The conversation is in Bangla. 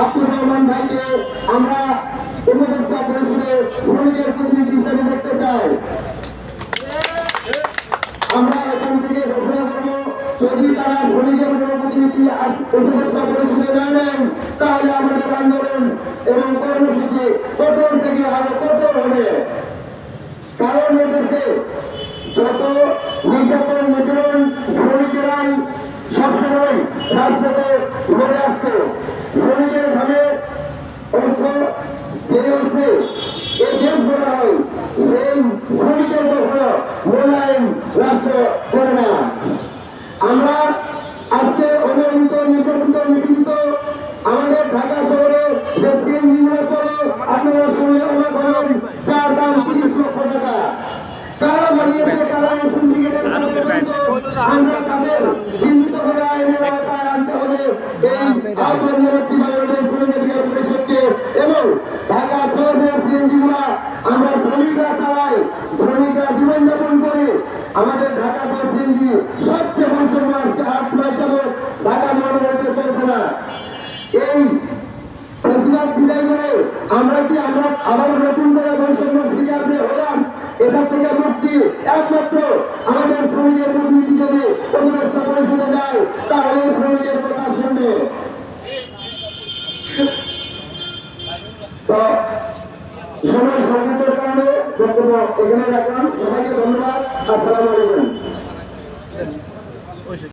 আব্দুর রহমান ভাইকে আমরা উপদেষ্টা পরিষদে শ্রমিকের প্রতিনিধি হিসেবে দেখতে চাই। আমরা এখান থেকে ঘোষণা করবো, যদি তারা শ্রমিকের কোনো প্রতিনিধি উপদেষ্টা পরিষদে জানেন, তাহলে আমাদের আন্দোলন এবং কর্মসূচি কঠোর থেকে আরো কঠোর হবে। কারণ এদেশে যত নির্যাতন নিপীড়ন শ্রমিকেরাই সবসময় রাজপথে লড়ে আসছে। শ্রমিকের ভাবে অর্থ যে অর্থে এই দেশ গড়া হয়, সেই শ্রমিকের কখনো মূল্যায়ন রাষ্ট্র করে না। আমরা আজকে অবহেলিত নির্যাতিত নিপীড়িত আমাদের ঢাকা শহরে যে সিএনজি গুলো চলে, আপনারা শুনলে অবাক হবেন, যার দাম 30 লক্ষ টাকা। কারা বানিয়েছে, কারা এই সিন্ডিকেটের সাথে জড়িত, আমরা তাদের চিহ্নিত করে আইনের আওতায় আনতে হবে। এই আহ্বান জানাচ্ছি বাংলাদেশ শ্রমিক অধিকার পরিষদকে। এবং ঢাকা শহরের সিএনজি গুলা আমরা শ্রমিকরা চালাই, শ্রমিকরা জীবনযাপন করে। আমাদের ঢাকা শহর সিএনজি সবচেয়ে বৈষম্য আজকে 8 মাস যাবত ঢাকা মহানগরীতে চলছে না। এই প্রতিবাদ বিদায় করে আমরা আবার নতুন করে বৈষম্য শিকার যে হলাম, এটার থেকে মুক্তি একমাত্র আমাদের শ্রমিকের প্রতিনিধি যদি উপদেষ্টা পরিষদে যায়, তাহলে শ্রমিকের কথা শুনবে। তো সময় সংকটের কারণে বক্তব্য এখানে রাখলাম। সবাইকে ধন্যবাদ। আসসালামু আলাইকুম।